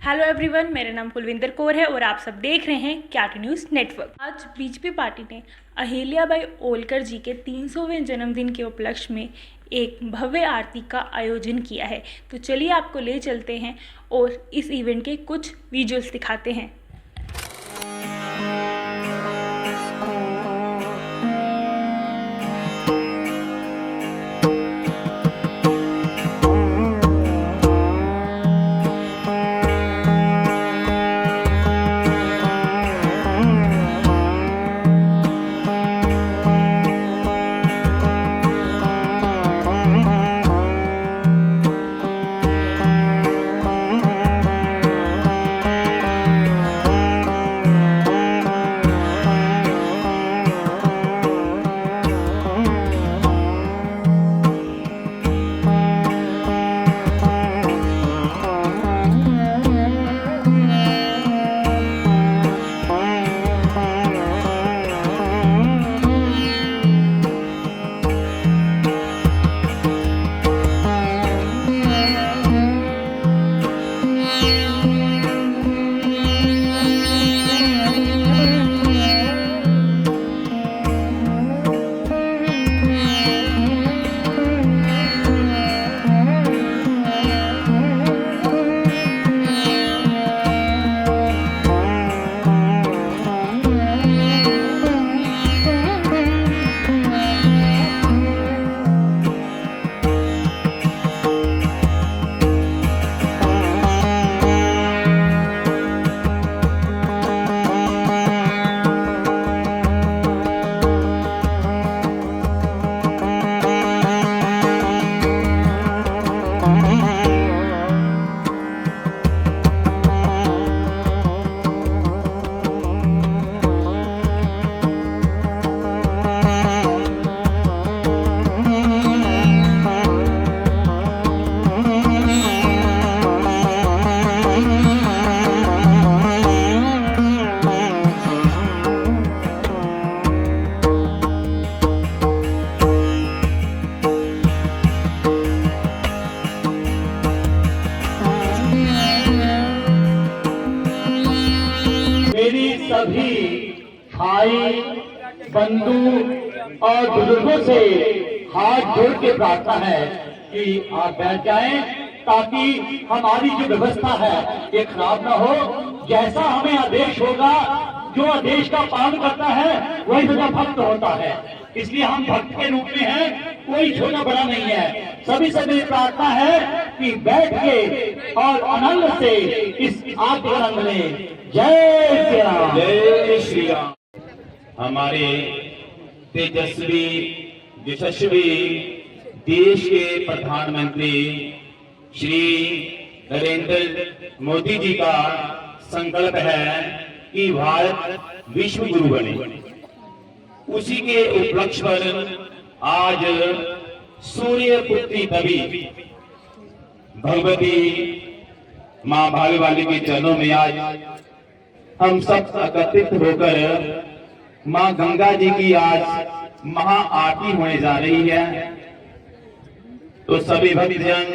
Hello everyone, मेरा नाम कुलविंदर कौर है और आप सब देख रहे हैं क्याटी न्यूज़ नेटवर्क। आज बीजेपी पार्टी ने अहिल्याबाई होलकर जी के 300वें जन्मदिन के उपलक्ष्य में एक भव्य आरती का आयोजन किया है। तो चलिए आपको ले चलते हैं और इस इवेंट के कुछ विजुअल्स दिखाते हैं। मेरी सभी भाई बंधु और बुजुर्गों से हाथ जोड़ के प्रार्थना है कि आप बैठ जाएं ताकि हमारी जो व्यवस्था है ये खराब ना हो। जैसा हमें आदेश होगा, जो आदेश का पालन करता है वही सदा भक्त होता है, इसलिए हम भक्त के रूप में हैं, कोई छोटा बड़ा नहीं है। सभी से मेरी प्रार्थना है कि बैठ के और आनंद से इस आरती का आनंद लें। जय श्री राम। जय श्री राम। हमारे तेजस्वी यशस्वी देश के प्रधानमंत्री श्री नरेंद्र मोदी जी का संकल्प है कि भारत विश्व गुरु बने। उसी के उपलक्ष्य पर आज सूर्य पुत्री देवी भगवती मां भागवती के चरणों में आज हम सब एकत्रित होकर मां गंगा जी की आज महा आरती होने जा रही है। तो सभी भक्तजन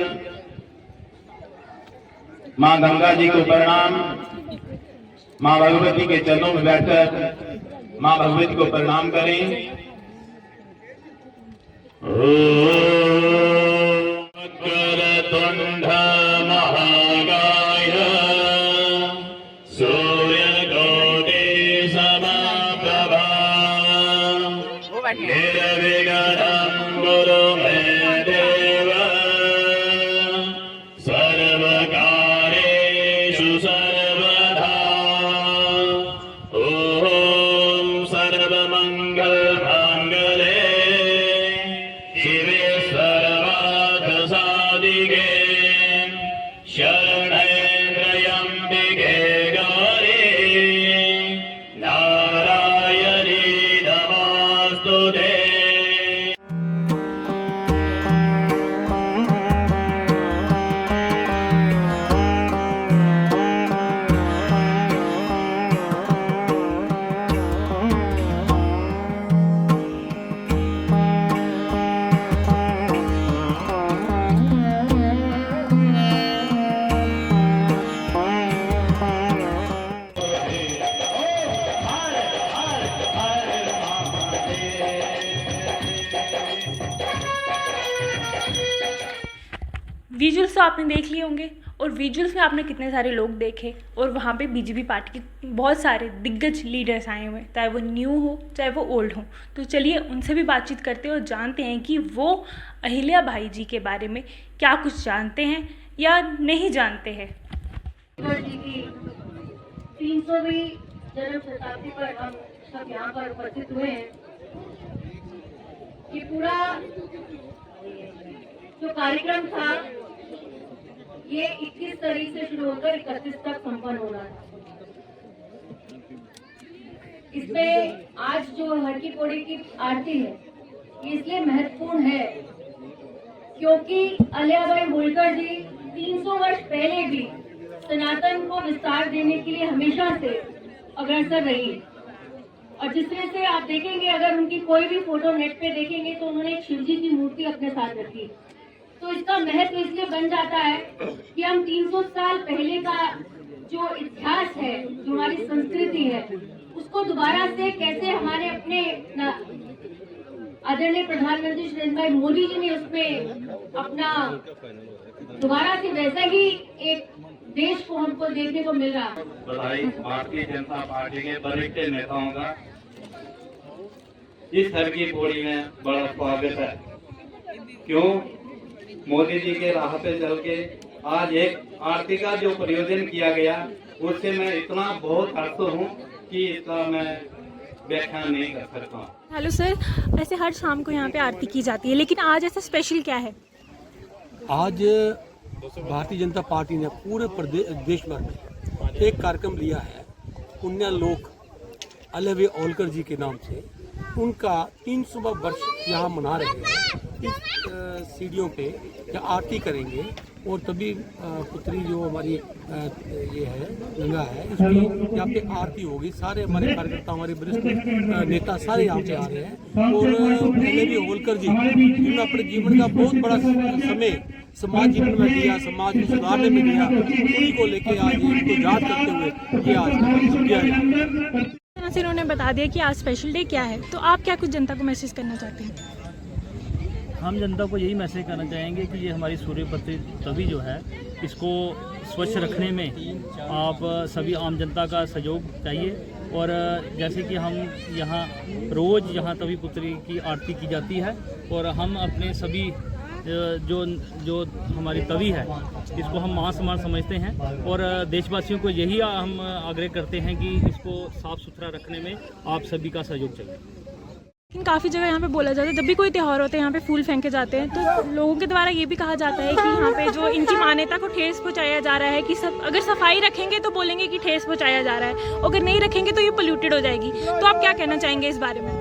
मां गंगा जी को प्रणाम, मां भगवती के चरणों में बैठकर मां भगवती को प्रणाम करें। वक्रतुंड महाकाय सूर्यकोटि समप्रभा निर्विघ्नं कुरु मे देव सर्वकार्येषु सर्वदा। ॐ सर्वमङ्गलमाङ्गल्ये शिवे सर्वार्थसाधिके शरणे त्र्यम्बिके गौरी नारायणी नमोऽस्तुते। आपने देख लिए होंगे और विजुअल्स में आपने कितने सारे लोग देखे और वहाँ पे बीजेपी पार्टी के बहुत सारे दिग्गज लीडर्स आए हुए हैं, चाहे वो न्यू हो चाहे वो ओल्ड हो। तो चलिए उनसे भी बातचीत करते हैं और जानते हैं कि वो अहिल्या बाई जी के बारे में क्या कुछ जानते हैं या नहीं जानते हैं। जी की 300वीं जन्म शताब्दी पर हम सब यहाँ पर उपस्थित हुए हैं। ये पूरा जो कार्यक्रम था ये 21 तारीख से शुरू होकर 31 तक संपन्न हो रहा था। इसमें आज जो हर की पौड़ी की आरती है ये इसलिए महत्वपूर्ण है क्योंकि अहिल्याबाई होलकर जी 300 वर्ष पहले भी सनातन को विस्तार देने के लिए हमेशा से अग्रसर रही और जिस तरह से आप देखेंगे, अगर उनकी कोई भी फोटो नेट पे देखेंगे तो उन्होंने एक शिवजी की मूर्ति अपने साथ रखी। तो इसका महत्व इसलिए बन जाता है कि हम 300 साल पहले का जो इतिहास है, जो हमारी संस्कृति है, उसको दोबारा से कैसे हमारे अपने आदरणीय प्रधानमंत्री श्री नरेंद्र भाई मोदी जी ने उसमें अपना दोबारा से वैसा ही एक देश को हमको देखने को मिल रहा है। बधाई भारतीय जनता पार्टी के वरिष्ठ नेताओं का इस हर की पौड़ी में बड़ा स्वागत है। क्यों? मोदी जी के राह पे चल के आज एक आरती का जो प्रयोजन किया गया उससे मैं इतना बहुत हर्ष हूँ कि इसका मैं व्याख्यान नहीं कर सकता हूँ। हेलो सर, ऐसे हर शाम को यहाँ पे आरती की जाती है, लेकिन आज ऐसा स्पेशल क्या है? आज भारतीय जनता पार्टी ने पूरे देश भर में एक कार्यक्रम लिया है, पुण्यलोक अहिल्याबाई होलकर जी के नाम से। उनका 300वां वर्ष यहाँ मना रहे हैं। इस सीढ़ियों पे या आरती करेंगे और तभी पुत्री जो हमारी ये है गंगा है, इसकी यहाँ पे आरती होगी। सारे हमारे कार्यकर्ता, हमारे वरिष्ठ नेता सारे यहाँ पे आ रहे हैं। और अहिल्याबाई होलकर जी जिन्होंने अपने जीवन का बहुत बड़ा समय समाज जीवन में दिया, समाज को सुधारने में दिया, उन्हीं को लेके आज इनको याद करते हुए ये आज किया गया। उन्होंने बता दिया कि आज स्पेशल डे क्या है, तो आप क्या कुछ जनता को मैसेज करना चाहते हैं? हम जनता को यही मैसेज करना चाहेंगे कि ये हमारी सूर्यपत्री तवी जो है इसको स्वच्छ रखने में आप सभी आम जनता का सहयोग चाहिए। और जैसे कि हम यहाँ रोज़ यहाँ तवी पुत्री की आरती की जाती है और हम अपने सभी जो हमारी तवी है इसको हम मान सम्मान समझते हैं और देशवासियों को यही हम आग्रह करते हैं कि इसको साफ़ सुथरा रखने में आप सभी का सहयोग चाहिए। काफ़ी जगह यहाँ पे बोला जाता है जब भी कोई त्यौहार होता है यहाँ पे फूल फेंके जाते हैं, तो लोगों के द्वारा ये भी कहा जाता है कि यहाँ पे जो इनकी मान्यता को ठेस पहुँचाया जा रहा है कि सब अगर सफाई रखेंगे तो बोलेंगे कि ठेस पहुँचाया जा रहा है, अगर नहीं रखेंगे तो ये पोल्यूटेड हो जाएगी। तो आप क्या कहना चाहेंगे इस बारे में?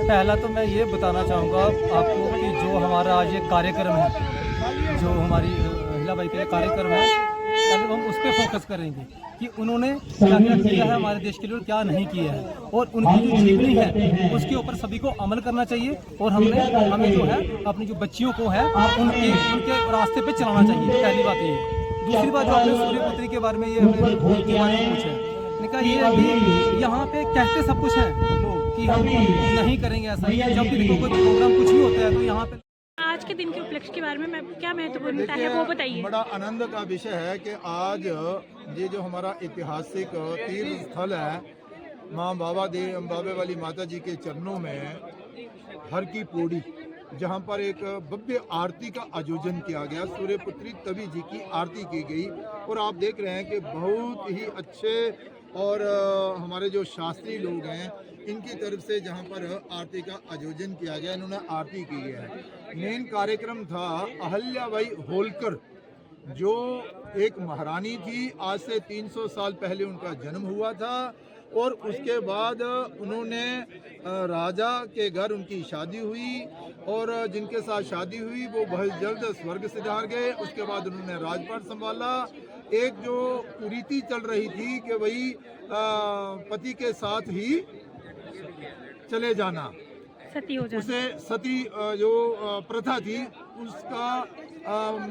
पहला तो मैं ये बताना चाहूँगा आपको कि जो हमारा आज ये कार्यक्रम है, जो हमारी अहिल्याबाई के कार्यक्रम है, अगर हम उस पर फोकस करेंगे कि उन्होंने क्या क्या किया है हमारे देश के लिए और क्या नहीं किया है, और उनकी जो जीवनी है उसके ऊपर सभी को अमल करना चाहिए। और हमें जो है अपनी जो बच्चियों को है उनके रास्ते पे चलाना चाहिए। पहली बात ये। दूसरी बात जो आपने सूर्यपुत्री के बारे में ये पूछा है, ये यहाँ पे कहते सब कुछ है लोग कि हम नहीं करेंगे ऐसा। जब भी कोई प्रोग्राम कुछ भी होता है तो यहाँ पे आज के दिन के उपलक्ष्य के बारे में क्या महत्वपूर्णता है वो बताइए। बड़ा आनंद का विषय है कि आज ये जो हमारा ऐतिहासिक तीर्थ स्थल है, माँ बाबे वाली माता जी के चरणों में हर की पौड़ी, जहाँ पर एक भव्य आरती का आयोजन किया गया, सूर्यपुत्री तवी जी की आरती की गई। और आप देख रहे हैं कि बहुत ही अच्छे और हमारे जो शास्त्री लोग हैं इनकी तरफ से जहां पर आरती का आयोजन किया गया, इन्होंने आरती की है। मेन कार्यक्रम था अहिल्याबाई होलकर, जो एक महारानी थी। आज से 300 साल पहले उनका जन्म हुआ था और उसके बाद उन्होंने राजा के घर उनकी शादी हुई और जिनके साथ शादी हुई वो बहुत जल्द स्वर्ग सिधार गए। उसके बाद उन्होंने राजपाट संभाला। एक जो कुरीति चल रही थी कि वही पति के साथ ही चले जाना, सती हो जाना, उसे सती जो प्रथा थी उसका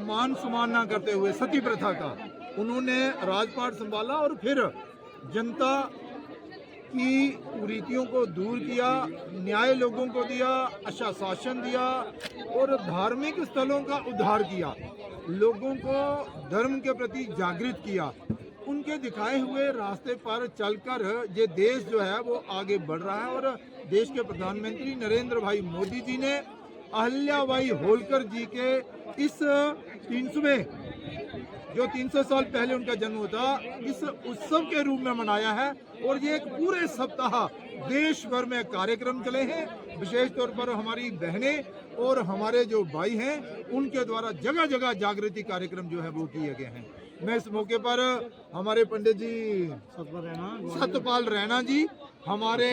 मान सम्मान ना करते हुए सती प्रथा का उन्होंने राजपाट संभाला और फिर जनता की कुरीतियों को दूर किया, न्याय लोगों को दिया, अच्छा शासन दिया और धार्मिक स्थलों का उद्धार किया। लोगों को धर्म के प्रति जागृत किया। उनके दिखाए हुए रास्ते पर चलकर ये देश जो है वो आगे बढ़ रहा है। और देश के प्रधानमंत्री नरेंद्र भाई मोदी जी ने अहिल्याबाई होलकर जी के इस 300 साल पहले उनका जन्म हुआ था, इस उत्सव के रूप में मनाया है। और ये एक पूरे सप्ताह देश भर में कार्यक्रम चले हैं। विशेष तौर पर हमारी बहनें और हमारे जो भाई हैं उनके द्वारा जगह जगह जागृति कार्यक्रम जो है वो किए गए हैं। मैं इस मौके पर हमारे पंडित जी सतपाल रैना जी, हमारे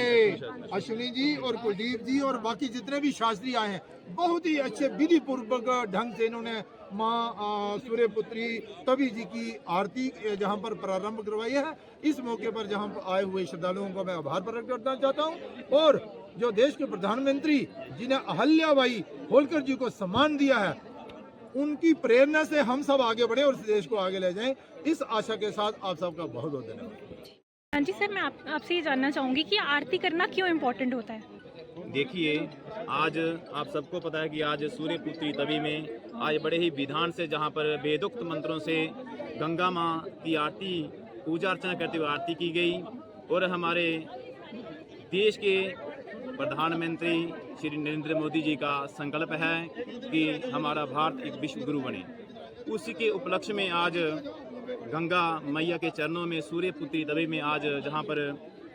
अश्विनी जी और कुलदीप जी और बाकी जितने भी शास्त्री आए हैं, बहुत ही अच्छे विधि पूर्वक ढंग से इन्होंने माँ सूर्य पुत्री तभी जी की आरती जहाँ पर प्रारंभ करवाई है। इस मौके पर जहाँ पर आए हुए श्रद्धालुओं को मैं आभार प्रकट करना चाहता हूँ। और जो देश के प्रधानमंत्री जिन्हें अहिल्याबाई होलकर जी को सम्मान दिया है, उनकी प्रेरणा से हम सब आगे बढ़े और इस देश को आगे ले जाएं, इस आशा के साथ आप सबका बहुत बहुत धन्यवाद। हाँ जी सर, मैं आपसे ये जानना चाहूँगी कि आरती करना क्यों इम्पोर्टेंट होता है? देखिए, आज आप सबको पता है कि आज सूर्य पुत्री तवी में आज बड़े ही विधान से, जहाँ पर वेदोक्त मंत्रों से गंगा माँ की आरती पूजा अर्चना करते हुए आरती की गई। और हमारे देश के प्रधानमंत्री श्री नरेंद्र मोदी जी का संकल्प है कि हमारा भारत एक विश्व गुरु बने। उसी के उपलक्ष्य में आज गंगा मैया के चरणों में सूर्य पुत्री तवी में आज जहाँ पर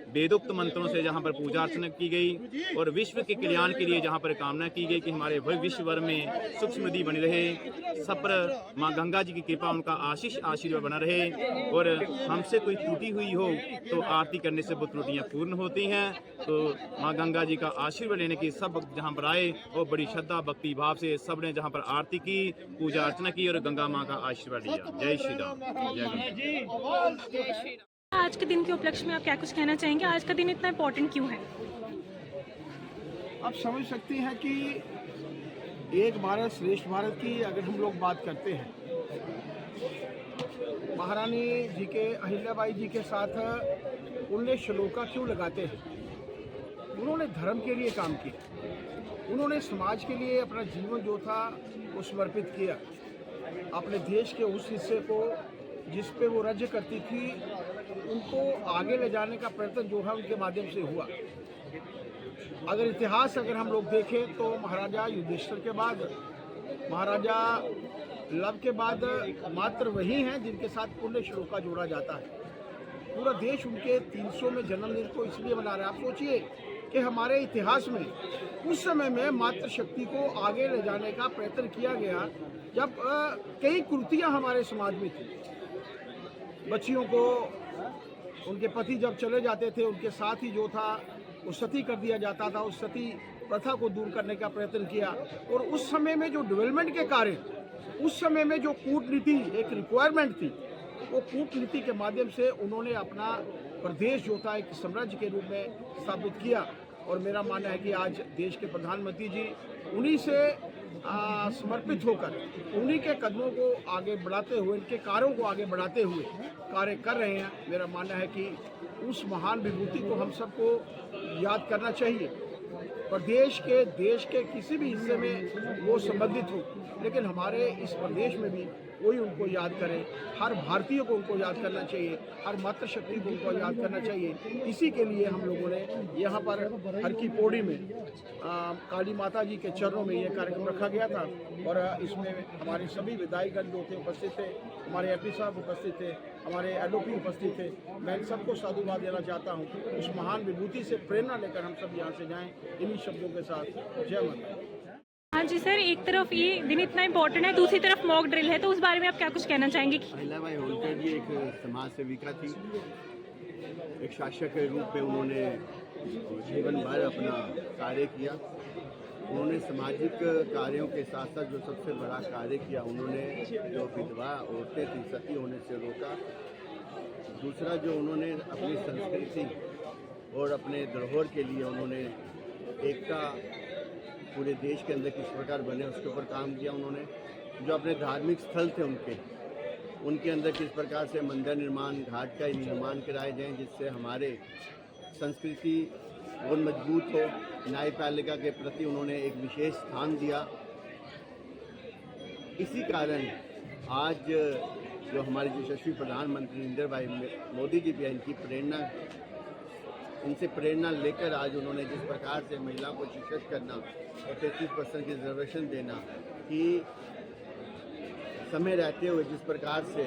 वेदोक्त मंत्रों से जहाँ पर पूजा अर्चना की गई और विश्व के कल्याण के लिए जहाँ पर कामना की गई कि हमारे विश्व भर में सुख समृद्धि बनी रहे, सब पर माँ गंगा जी की कृपा, उनका आशीर्वाद बना रहे। और हमसे कोई त्रुटि हुई हो तो आरती करने से वो त्रुटियाँ पूर्ण होती हैं। तो माँ गंगा जी का आशीर्वाद लेने की सब जहाँ पर आए और बड़ी श्रद्धा भक्ति भाव से सब ने जहाँ पर आरती की, पूजा अर्चना की और गंगा माँ का आशीर्वाद लिया। जय श्री राम, जय गंगा। आज के दिन के उपलक्ष्य में आप क्या कुछ कहना चाहेंगे? आज का दिन इतना इम्पोर्टेंट क्यों है? आप समझ सकते हैं कि एक भारत श्रेष्ठ भारत की अगर हम लोग बात करते हैं, महारानी जी के अहिल्याबाई जी के साथ उन्हें श्लोका क्यों लगाते हैं? उन्होंने धर्म के लिए काम किया, उन्होंने समाज के लिए अपना जीवन जो था वो समर्पित किया। अपने देश के उस हिस्से को जिस पे वो राज्य करती थी उनको आगे ले जाने का प्रयत्न जो है उनके माध्यम से हुआ। अगर इतिहास अगर हम लोग देखें तो महाराजा युधिष्ठिर के बाद, महाराजा लव के बाद मात्र वही हैं जिनके साथ पुण्य श्लोका जोड़ा जाता है। पूरा देश उनके 300 में जन्मदिन को इसलिए मना रहा है। आप सोचिए कि हमारे इतिहास में उस समय में मातृशक्ति को आगे ले जाने का प्रयत्न किया गया जब कई कुरीतियाँ हमारे समाज में थी। बच्चियों को उनके पति जब चले जाते थे उनके साथ ही जो था वो सती कर दिया जाता था। उस सती प्रथा को दूर करने का प्रयत्न किया। और उस समय में जो डेवलपमेंट के कार्य, उस समय में जो कूटनीति एक रिक्वायरमेंट थी, वो कूटनीति के माध्यम से उन्होंने अपना प्रदेश जो था एक साम्राज्य के रूप में स्थापित किया। और मेरा मानना है कि आज देश के प्रधानमंत्री जी उन्हीं से समर्पित होकर उन्हीं के कदमों को आगे बढ़ाते हुए, इनके कार्यों को आगे बढ़ाते हुए कार्य कर रहे हैं। मेरा मानना है कि उस महान विभूति को हम सबको याद करना चाहिए। प्रदेश के देश के किसी भी हिस्से में वो संबंधित हो, लेकिन हमारे इस प्रदेश में भी कोई उनको याद करे। हर भारतीय को उनको याद करना चाहिए, हर मातृशक्ति को उनको याद करना चाहिए। इसी के लिए हम लोगों ने यहाँ पर हर की पौड़ी में काली माता जी के चरणों में ये कार्यक्रम रखा गया था। और इसमें हमारे सभी विधायकगण जो थे उपस्थित थे, हमारे एमपी साहब उपस्थित थे, हमारे एलओपी उपस्थित थे। मैं इन सबको साधुवाद देना चाहता हूँ। उस महान विभूति से प्रेरणा लेकर हम सब यहाँ से जाएँ इन्हीं शब्दों के साथ। जय माता। हाँ जी सर, एक तरफ ये दिन इतना इम्पोर्टेंट है, दूसरी तरफ मॉक ड्रिल है, तो उस बारे में आप क्या कुछ कहना चाहेंगे? अहिल्याबाई होलकर जी एक समाज सेविका थी, एक शासक के रूप में उन्होंने जीवन भर अपना कार्य किया। उन्होंने सामाजिक कार्यों के साथ साथ जो सबसे बड़ा कार्य किया, उन्होंने जो विधवा औरतें थी सती होने से रोका। दूसरा जो उन्होंने अपनी संस्कृति और अपने धरोहर के लिए उन्होंने एकता पूरे देश के अंदर किस प्रकार बने उसके ऊपर काम किया। उन्होंने जो अपने धार्मिक स्थल थे उनके अंदर किस प्रकार से मंदिर निर्माण, घाट का निर्माण कराए जाएं जिससे हमारे संस्कृति और मजबूत हो। न्यायपालिका के प्रति उन्होंने एक विशेष स्थान दिया। इसी कारण आज जो हमारे यशस्वी प्रधानमंत्री नरेंद्र भाई मोदी जी भी हैं, इनसे प्रेरणा लेकर आज उन्होंने जिस प्रकार से महिलाओं को शिक्षित करना और 33% की रिजर्वेशन देना कि समय रहते हुए जिस प्रकार से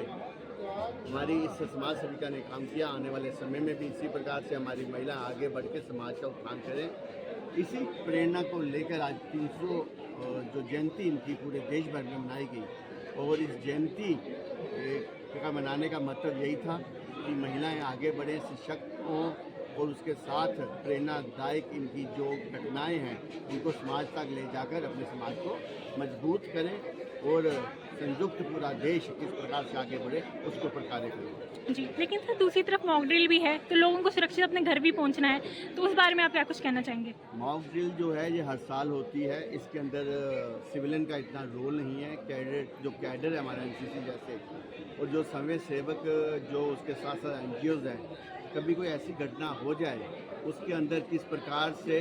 हमारी इस समाज सेविका ने काम किया, आने वाले समय में भी इसी प्रकार से हमारी महिला आगे बढ़ के समाज का उत्थान करें। इसी प्रेरणा को लेकर आज 300 जो जयंती इनकी पूरे देश भर में मनाई गई और इस जयंती का मनाने का मतलब यही था कि महिलाएं आगे बढ़ें, सशक्त हों और उसके साथ प्रेरणादायक इनकी जो घटनाएं हैं उनको समाज तक ले जाकर अपने समाज को मजबूत करें और संयुक्त पूरा देश किस प्रकार से आगे बढ़े उसके ऊपर कार्य करें। जी, लेकिन सर दूसरी तरफ मॉक ड्रिल भी है, तो लोगों को सुरक्षित अपने घर भी पहुंचना है, तो उस बारे में आप क्या कुछ कहना चाहेंगे? मॉक ड्रिल जो है ये हर साल होती है, इसके अंदर सिविलियन का इतना रोल नहीं है। कैडर है हमारा एनसीसी जैसे और जो समय सेवक जो उसके साथ साथ एनजीओज हैं, कभी कोई ऐसी घटना हो जाए उसके अंदर किस प्रकार से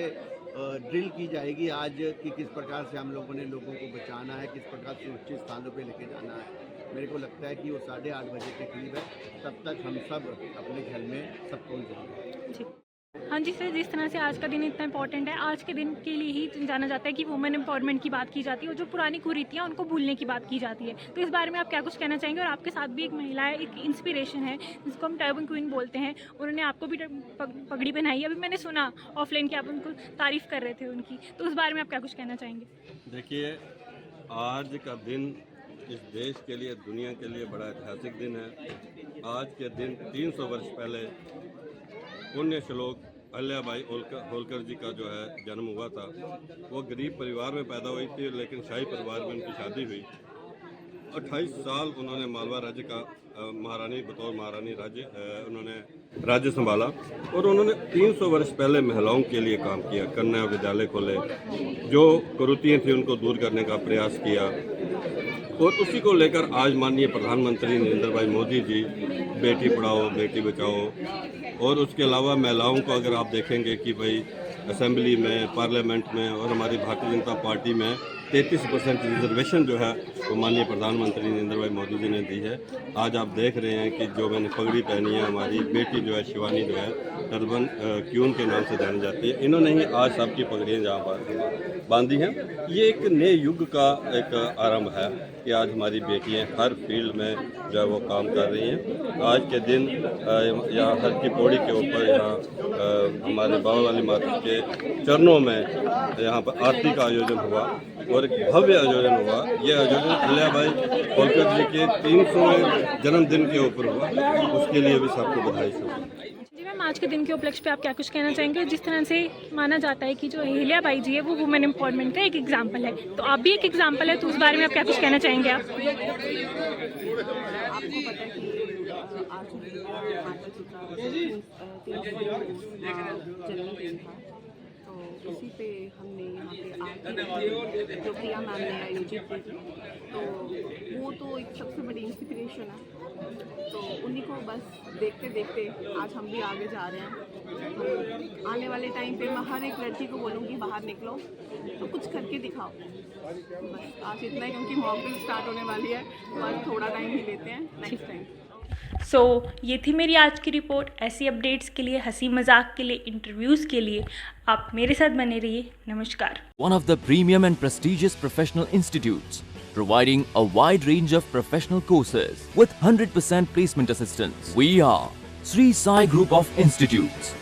ड्रिल की जाएगी आज कि किस प्रकार से हम लोगों ने लोगों को बचाना है, किस प्रकार से उचित स्थानों पे लेके जाना है। मेरे को लगता है कि वो 8:30 बजे के करीब है, तब तक हम सब अपने घर में सब पहुँच जाएंगे। हाँ जी सर, जिस तरह से आज का दिन इतना इम्पोर्टेंट है, आज के दिन के लिए ही जाना जाता है कि वुमेन एम्पावरमेंट की बात की जाती है और जो पुरानी कुरीतियाँ उनको भूलने की बात की जाती है, तो इस बारे में आप क्या कुछ कहना चाहेंगे? और आपके साथ भी एक महिला है, एक इंस्पिरेशन है जिसको हम टर्बन क्वीन बोलते हैं, उन्होंने आपको भी पगड़ी पहनाई है। अभी मैंने सुना ऑफलाइन कि आप उनको तारीफ़ कर रहे थे उनकी, तो उस बारे में आप क्या कुछ कहना चाहेंगे? देखिए, आज का दिन इस देश के लिए, दुनिया के लिए बड़ा ऐतिहासिक दिन है। आज के दिन 300 वर्ष पहले पुण्य श्लोक अहिल्याबाई होलकर जी का जो है जन्म हुआ था। वो गरीब परिवार में पैदा हुई थी, लेकिन शाही परिवार में उनकी शादी हुई। 28 साल उन्होंने मालवा राज्य का महारानी बतौर महारानी राज्य उन्होंने राज्य संभाला और उन्होंने 300 वर्ष पहले महिलाओं के लिए काम किया, कन्या विद्यालय खोले, जो कुरीतियाँ थी उनको दूर करने का प्रयास किया और उसी को लेकर आज माननीय प्रधानमंत्री नरेंद्र भाई मोदी जी बेटी पढ़ाओ बेटी बचाओ और उसके अलावा महिलाओं को अगर आप देखेंगे कि भाई असेंबली में, पार्लियामेंट में और हमारी भारतीय जनता पार्टी में 33% रिजर्वेशन जो है वो माननीय प्रधानमंत्री नरेंद्र भाई मोदी जी ने दी है। आज आप देख रहे हैं कि जो मैंने पगड़ी पहनी है, हमारी बेटी जो है शिवानी जो है टर्बन क्यून के नाम से जानी जाती है, इन्होंने ही आज सबकी पगड़ियाँ जहाँ पर बांधी हैं। ये एक नए युग का एक आरंभ है कि आज हमारी बेटियाँ हर फील्ड में जो है वो काम कर रही हैं। आज के दिन यहाँ हर की पौड़ी के ऊपर यहाँ हमारे बाबा वाली माता के चरणों में यहाँ पर आरती का आयोजन हुआ और एक भव्य आयोजन हुआ। ये आयोजन अहिल्याबाई होलकर जी के 300वें जन्मदिन के ऊपर हुआ, उसके लिए भी सबको बधाई हो। जी मैम, आज के दिन के उपलक्ष्य पे आप क्या कुछ कहना चाहेंगे? जिस तरह से माना जाता है कि जो अहिल्याबाई जी है वो वुमेन एम्पावरमेंट का एक एग्जाम्पल है, तो आप भी एक एग्जाम्पल है, तो उस बारे में आप क्या कुछ कहना चाहेंगे? आप आपको पता है कि आज माता जी का जन्मदिन था, तो उसी पे हमने यहाँ पे आरती जो प्रिया मैम ने आयोजित की थी, तो वो तो एक सबसे बड़ी इंस्पिरेशन है। तो उन्हीं को बस देखते देखते आज हम भी आगे जा रहे हैं। तो आने वाले टाइम पे मैं हर एक लड़की को बोलूँगी बाहर निकलो तो कुछ करके दिखाओ। बस आज इतना ही, क्योंकि मॉक ड्रिल स्टार्ट होने वाली है, तो आज थोड़ा टाइम ही लेते हैं नेक्स्ट टाइम। ये थी मेरी आज की रिपोर्ट। ऐसी अपडेट्स के लिए, हंसी मजाक के लिए, इंटरव्यूज़ के लिए आप मेरे साथ बने रहिए। नमस्कार। One of the premium and prestigious professional institutes, providing a wide range of professional courses with 100% placement assistance. We are Sri Sai Group of Institutes.